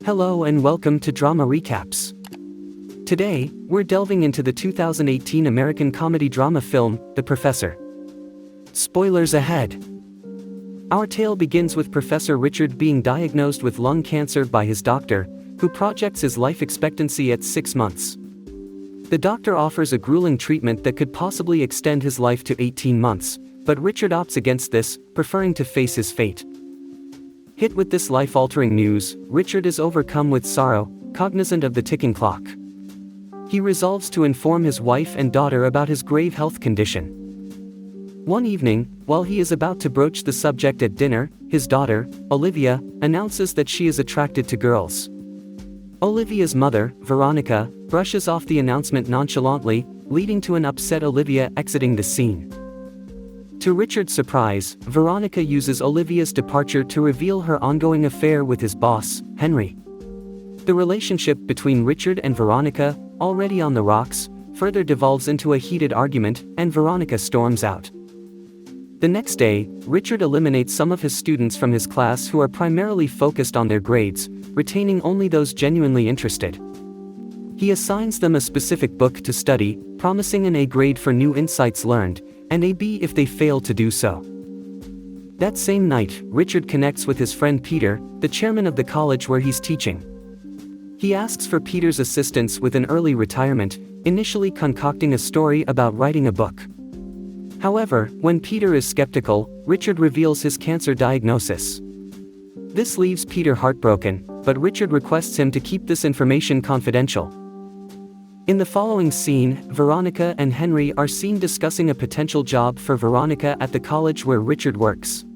Hello and welcome to Drama Recaps. Today, we're delving into the 2018 American comedy drama film, The Professor. Spoilers ahead. Our tale begins with Professor Richard being diagnosed with lung cancer by his doctor, who projects his life expectancy at 6 months. The doctor offers a grueling treatment that could possibly extend his life to 18 months, but Richard opts against this, preferring to face his fate. Hit with this life-altering news, Richard is overcome with sorrow, cognizant of the ticking clock. He resolves to inform his wife and daughter about his grave health condition. One evening, while he is about to broach the subject at dinner, his daughter, Olivia, announces that she is attracted to girls. Olivia's mother, Veronica, brushes off the announcement nonchalantly, leading to an upset Olivia exiting the scene. To Richard's surprise, Veronica uses Olivia's departure to reveal her ongoing affair with his boss, Henry. The relationship between Richard and Veronica, already on the rocks, further devolves into a heated argument, and Veronica storms out. The next day, Richard eliminates some of his students from his class who are primarily focused on their grades, retaining only those genuinely interested. He assigns them a specific book to study, promising an A grade for new insights learned, and a B if they fail to do so. That same night, Richard connects with his friend Peter, the chairman of the college where he's teaching. He asks for Peter's assistance with an early retirement, initially concocting a story about writing a book. However, when Peter is skeptical, Richard reveals his cancer diagnosis. This leaves Peter heartbroken, but Richard requests him to keep this information confidential. In the following scene, Veronica and Henry are seen discussing a potential job for Veronica at the college where Richard works.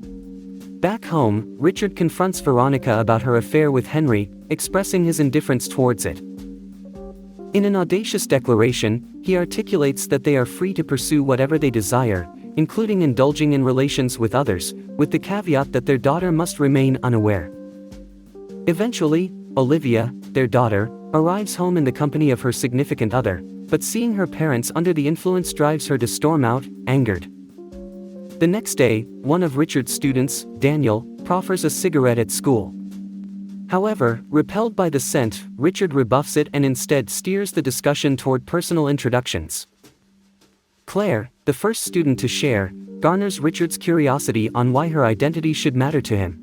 Back home, Richard confronts Veronica about her affair with Henry, expressing his indifference towards it. In an audacious declaration, he articulates that they are free to pursue whatever they desire, including indulging in relations with others, with the caveat that their daughter must remain unaware. Eventually, Olivia, their daughter, arrives home in the company of her significant other, but seeing her parents under the influence drives her to storm out, angered. The next day, one of Richard's students, Daniel, proffers a cigarette at school. However, repelled by the scent, Richard rebuffs it and instead steers the discussion toward personal introductions. Claire, the first student to share, garners Richard's curiosity on why her identity should matter to him.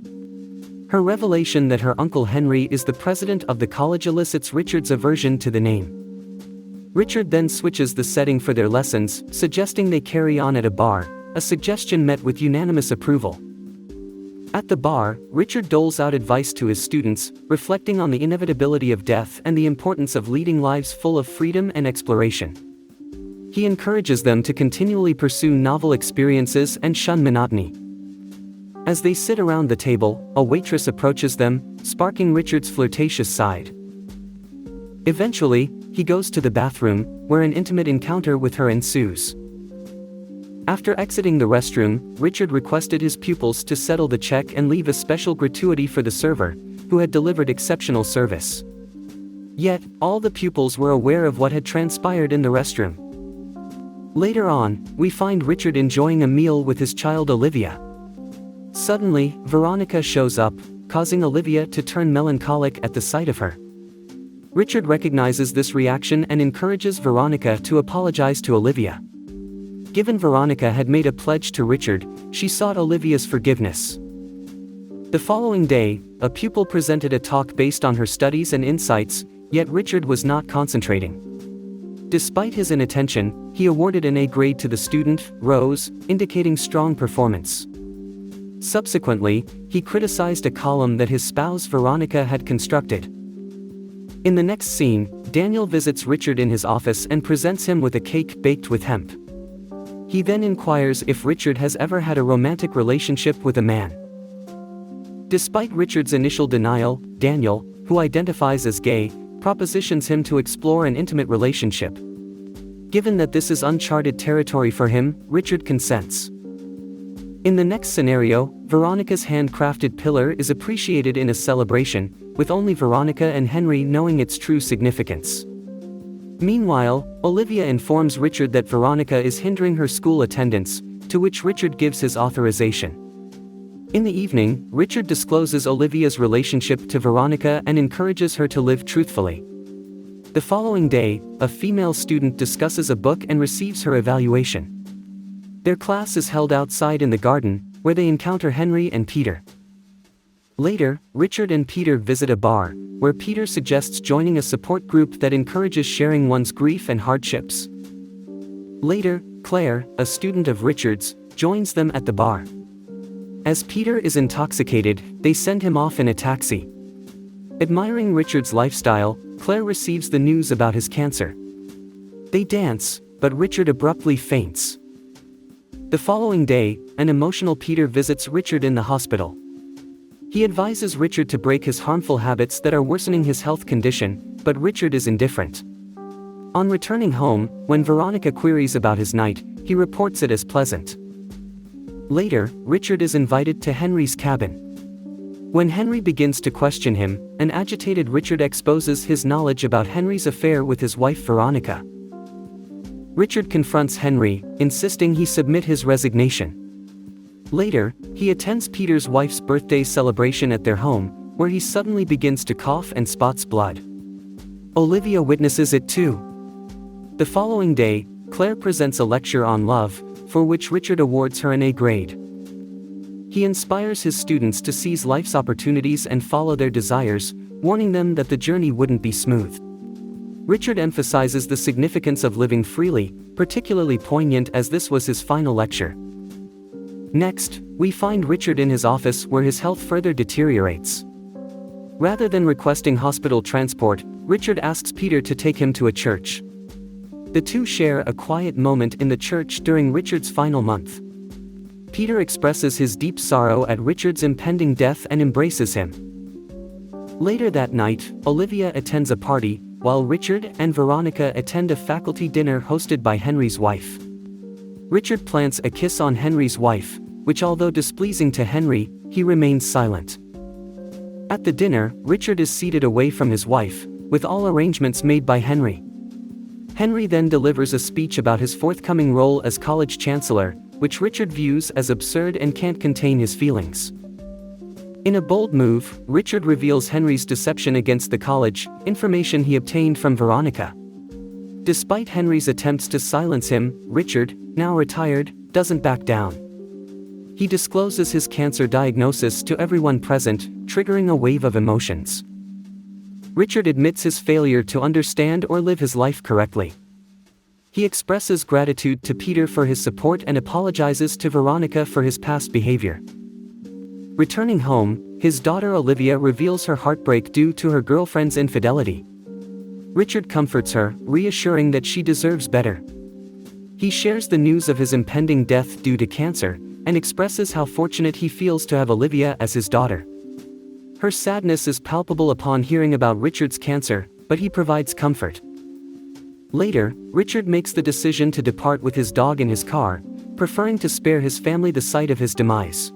Her revelation that her uncle Henry is the president of the college elicits Richard's aversion to the name. Richard then switches the setting for their lessons, suggesting they carry on at a bar, a suggestion met with unanimous approval. At the bar, Richard doles out advice to his students, reflecting on the inevitability of death and the importance of leading lives full of freedom and exploration. He encourages them to continually pursue novel experiences and shun monotony. As they sit around the table, a waitress approaches them, sparking Richard's flirtatious side. Eventually, he goes to the bathroom, where an intimate encounter with her ensues. After exiting the restroom, Richard requested his pupils to settle the check and leave a special gratuity for the server, who had delivered exceptional service. Yet, all the pupils were aware of what had transpired in the restroom. Later on, we find Richard enjoying a meal with his child Olivia. Suddenly, Veronica shows up, causing Olivia to turn melancholic at the sight of her. Richard recognizes this reaction and encourages Veronica to apologize to Olivia. Given Veronica had made a pledge to Richard, she sought Olivia's forgiveness. The following day, a pupil presented a talk based on her studies and insights, yet Richard was not concentrating. Despite his inattention, he awarded an A grade to the student, Rose, indicating strong performance. Subsequently, he criticized a column that his spouse Veronica had constructed. In the next scene, Daniel visits Richard in his office and presents him with a cake baked with hemp. He then inquires if Richard has ever had a romantic relationship with a man. Despite Richard's initial denial, Daniel, who identifies as gay, propositions him to explore an intimate relationship. Given that this is uncharted territory for him, Richard consents. In the next scenario, Veronica's handcrafted pillar is appreciated in a celebration, with only Veronica and Henry knowing its true significance. Meanwhile, Olivia informs Richard that Veronica is hindering her school attendance, to which Richard gives his authorization. In the evening, Richard discloses Olivia's relationship to Veronica and encourages her to live truthfully. The following day, a female student discusses a book and receives her evaluation. Their class is held outside in the garden, where they encounter Henry and Peter. Later, Richard and Peter visit a bar, where Peter suggests joining a support group that encourages sharing one's grief and hardships. Later, Claire, a student of Richard's, joins them at the bar. As Peter is intoxicated, they send him off in a taxi. Admiring Richard's lifestyle, Claire receives the news about his cancer. They dance, but Richard abruptly faints. The following day, an emotional Peter visits Richard in the hospital. He advises Richard to break his harmful habits that are worsening his health condition, but Richard is indifferent. On returning home, when Veronica queries about his night, he reports it as pleasant. Later, Richard is invited to Henry's cabin. When Henry begins to question him, an agitated Richard exposes his knowledge about Henry's affair with his wife Veronica. Richard confronts Henry, insisting he submit his resignation. Later, he attends Peter's wife's birthday celebration at their home, where he suddenly begins to cough and spots blood. Olivia witnesses it too. The following day, Claire presents a lecture on love, for which Richard awards her an A grade. He inspires his students to seize life's opportunities and follow their desires, warning them that the journey wouldn't be smooth. Richard emphasizes the significance of living freely, particularly poignant as this was his final lecture. Next, we find Richard in his office where his health further deteriorates. Rather than requesting hospital transport, Richard asks Peter to take him to a church. The two share a quiet moment in the church during Richard's final month. Peter expresses his deep sorrow at Richard's impending death and embraces him. Later that night, Olivia attends a party, while Richard and Veronica attend a faculty dinner hosted by Henry's wife. Richard plants a kiss on Henry's wife, which although displeasing to Henry, he remains silent. At the dinner, Richard is seated away from his wife, with all arrangements made by Henry. Henry then delivers a speech about his forthcoming role as college chancellor, which Richard views as absurd and can't contain his feelings. In a bold move, Richard reveals Henry's deception against the college, information he obtained from Veronica. Despite Henry's attempts to silence him, Richard, now retired, doesn't back down. He discloses his cancer diagnosis to everyone present, triggering a wave of emotions. Richard admits his failure to understand or live his life correctly. He expresses gratitude to Peter for his support and apologizes to Veronica for his past behavior. Returning home, his daughter Olivia reveals her heartbreak due to her girlfriend's infidelity. Richard comforts her, reassuring that she deserves better. He shares the news of his impending death due to cancer, and expresses how fortunate he feels to have Olivia as his daughter. Her sadness is palpable upon hearing about Richard's cancer, but he provides comfort. Later, Richard makes the decision to depart with his dog in his car, preferring to spare his family the sight of his demise.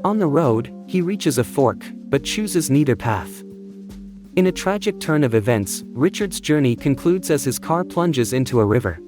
On the road, he reaches a fork, but chooses neither path. In a tragic turn of events, Richard's journey concludes as his car plunges into a river.